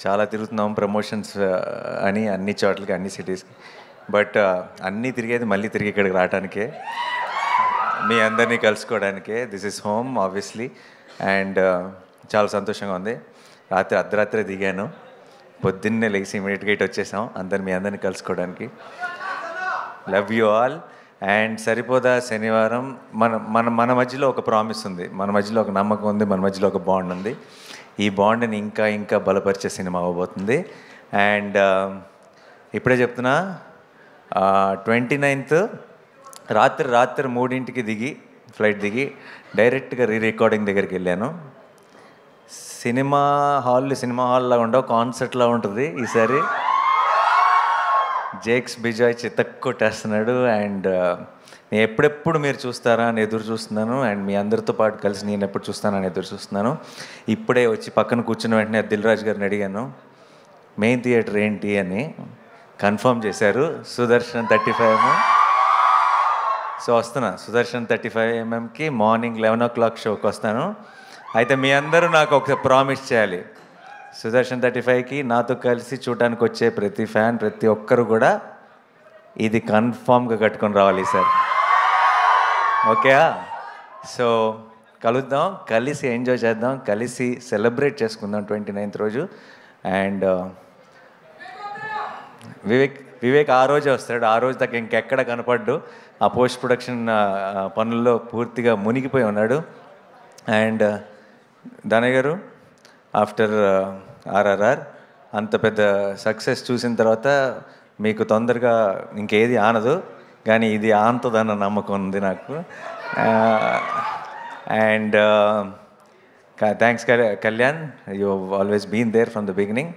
చాలా తిరుగుతున్నాం ప్రమోషన్స్ అని అన్ని చోట్లకి అన్ని సిటీస్కి. బట్ అన్నీ తిరిగేది మళ్ళీ తిరిగి ఇక్కడికి రావడానికే, మీ అందరినీ కలుసుకోవడానికే. This is home obviously. And చాలా సంతోషంగా ఉంది. అర్ధరాత్రే దిగాను, పొద్దున్నే లేచి ఇమీడియట్గా ఇటు వచ్చేసాం మీ అందరినీ కలుసుకోవడానికి. Love you all. అండ్ సరిపోదా శనివారం మన మన మన మధ్యలో ఒక ప్రామిస్ ఉంది, మన మధ్యలో ఒక నమ్మకం ఉంది, మన మధ్యలో ఒక బాండ్ ఉంది. ఈ బాండ్ని ఇంకా ఇంకా బలపరిచే సినిమా అవ్వబోతుంది. అండ్ ఇప్పుడే చెప్తున్నా, 29th రాత్రి 3ంటికి దిగి ఫ్లైట్ దిగి డైరెక్ట్గా రికార్డింగ్ దగ్గరికి వెళ్ళాను. సినిమా హాల్లా ఉండవు, కాన్సర్ట్లా ఉంటుంది ఈసారి. జేక్స్ బిజాయ్ చితక్కొట్టేస్తున్నాడు. అండ్ నేను ఎప్పుడెప్పుడు మీరు చూస్తారా అని ఎదురు చూస్తున్నాను. అండ్ మీ అందరితో పాటు కలిసి నేను ఎప్పుడు చూస్తానని ఎదురు చూస్తున్నాను. ఇప్పుడే వచ్చి పక్కన కూర్చున్న వెంటనే దిల్ రాజు గారిని అడిగాను, మెయిన్ థియేటర్ ఏంటి అని. కన్ఫర్మ్ చేశారు, సుదర్శన్ 35mm. సో వస్తున్నా సుదర్శన్ 35mmకి మార్నింగ్ 11 o'clock షోకి వస్తాను. అయితే మీ అందరూ నాకు ఒక ప్రామిస్ చేయాలి, సుదర్శన్ 35కి నాతో కలిసి చూడటానికి వచ్చే ప్రతి ఫ్యాన్, ప్రతి ఒక్కరు కూడా ఇది కన్ఫామ్గా కట్టుకొని రావాలి సార్. ఓకే? సో కలుద్దాం, కలిసి ఎంజాయ్ చేద్దాం, కలిసి సెలబ్రేట్ చేసుకుందాం 29th రోజు. అండ్ వివేక్ ఆ రోజే వస్తాడు. ఆ రోజు దాకా ఇంకెక్కడ కనపడ్డు, ఆ పోస్ట్ ప్రొడక్షన్ పనుల్లో పూర్తిగా మునిగిపోయి ఉన్నాడు. అండ్ దానయ్య గారు, ఆఫ్టర్ RRR అంత పెద్ద సక్సెస్ చూసిన తర్వాత మీకు తొందరగా ఇంకేది ఆనదు, కానీ ఇది ఆనుతుందన్న నమ్మకం ఉంది నాకు. And thanks Kalyan, you always been there from the beginning.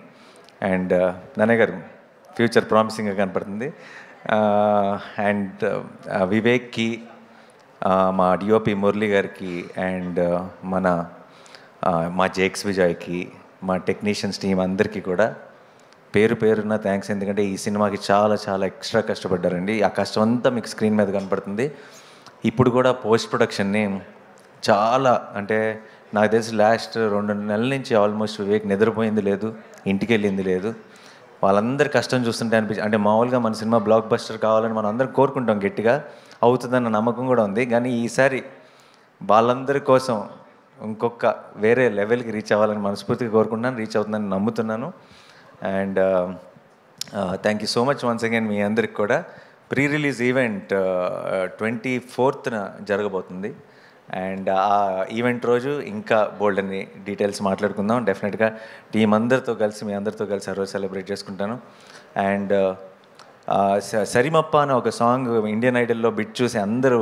And Nannayya గారు, ఫ్యూచర్ ప్రామిసింగ్గా కనపడుతుంది. అండ్ వివేక్కి, మా డిఓపి మురళి గారికి, అండ్ మా జేక్స్ విజయ్కి, మా టెక్నీషియన్స్ టీం అందరికీ కూడా పేరు పేరున్న థ్యాంక్స్. ఎందుకంటే ఈ సినిమాకి చాలా చాలా ఎక్స్ట్రా కష్టపడ్డారండి. ఆ కష్టం అంతా మీకు స్క్రీన్ మీద కనపడుతుంది. ఇప్పుడు కూడా పోస్ట్ ప్రొడక్షన్ని చాలా, అంటే నాకు తెలిసి లాస్ట్ 2 నెలల నుంచి ఆల్మోస్ట్ వివేక్ నిద్రపోయింది లేదు, ఇంటికి వెళ్ళింది లేదు. వాళ్ళందరి కష్టం చూస్తుంటే అంటే మామూలుగా మన సినిమా బ్లాక్ బస్టర్ కావాలని మనం అందరం కోరుకుంటాం, గట్టిగా అవుతుందన్న నమ్మకం కూడా ఉంది. కానీ ఈసారి వాళ్ళందరి కోసం ఇంకొక వేరే లెవెల్కి రీచ్ అవ్వాలని మనస్ఫూర్తిగా కోరుకుంటున్నాను, రీచ్ అవుతుందని నమ్ముతున్నాను. And thank you so much once again మీ అందరికి కూడా. ప్రీ రిలీజ్ ఈవెంట్ 24th జరగబోతుంది. అండ్ ఆ ఈవెంట్ రోజు ఇంకా బోల్డ్ అని డీటెయిల్స్ మాట్లాడుకుందాం. డెఫినెట్గా టీం అందరితో కలిసి, మీ అందరితో కలిసి ఆ రోజు సెలబ్రేట్ చేసుకుంటాను. అండ్ సరిమప్ప అనే ఒక సాంగ్ ఇండియన్ ఐడల్లో బిట్ చూసి అందరూ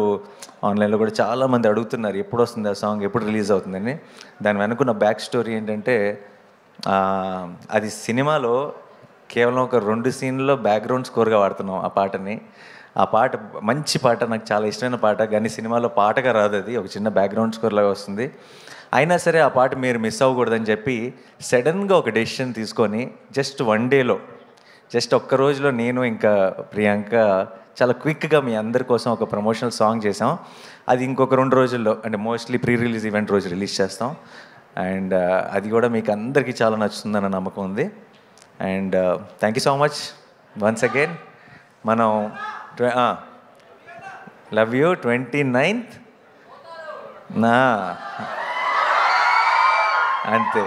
ఆన్లైన్లో కూడా చాలామంది అడుగుతున్నారు, ఎప్పుడు వస్తుంది ఆ సాంగ్, ఎప్పుడు రిలీజ్ అవుతుందని. దాని వెనుకున్న బ్యాక్ స్టోరీ ఏంటంటే, అది సినిమాలో కేవలం ఒక 2 సీన్లలో బ్యాక్గ్రౌండ్ స్కోర్గా వాడుతున్నాం ఆ పాటని. ఆ పాట మంచి పాట, నాకు చాలా ఇష్టమైన పాట, కానీ సినిమాలో పాటగా రాదు, అది ఒక చిన్న బ్యాక్గ్రౌండ్ స్కోర్ లాగా వస్తుంది. అయినా సరే ఆ పాట మీరు మిస్ అవ్వకూడదని చెప్పి సడన్గా ఒక డెసిషన్ తీసుకొని జస్ట్ 1 డేలో, జస్ట్ ఒక్క రోజులో నేను ఇంకా ప్రియాంక చాలా క్విక్గా మీ అందరి కోసం ఒక ప్రమోషనల్ సాంగ్ చేసాం. అది ఇంకొక 2 రోజుల్లో, అంటే మోస్ట్లీ ప్రీ రిలీజ్ ఈవెంట్ రోజు రిలీజ్ చేస్తాం. అండ్ అది కూడా మీకు అందరికీ చాలా నచ్చుతుందన్న నమ్మకం ఉంది. And thank you so much once again. మనం లవ్ యూ 29th అంతే.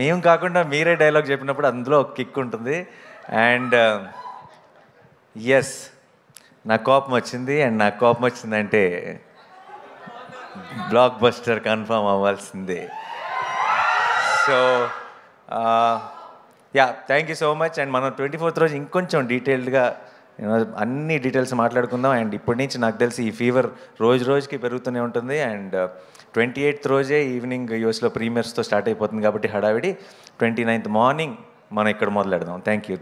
మేము కాకుండా మీరే డైలాగ్ చెప్పినప్పుడు అందులో ఒక కిక్ ఉంటుంది. అండ్ ఎస్, నా కోపం వచ్చింది. అండ్ నాకు కోపం వచ్చిందంటే బ్లాక్ బస్టర్ కన్ఫర్మ్ అవ్వాల్సిందే. So yeah, thank you so much. And మనం 24th రోజు ఇంకొంచెం డీటెయిల్డ్గా అన్ని డీటెయిల్స్ మాట్లాడుకుందాం. అండ్ ఇప్పటి నుంచి నాకు తెలిసి ఈ ఫీవర్ రోజు రోజుకి పెరుగుతూనే ఉంటుంది. అండ్ 28th రోజే ఈవినింగ్ యూఎస్లో ప్రీమియర్స్తో స్టార్ట్ అయిపోతుంది కాబట్టి హడావిడి. 29th మార్నింగ్ మనం ఇక్కడ మొదలెడదాం. Thank you.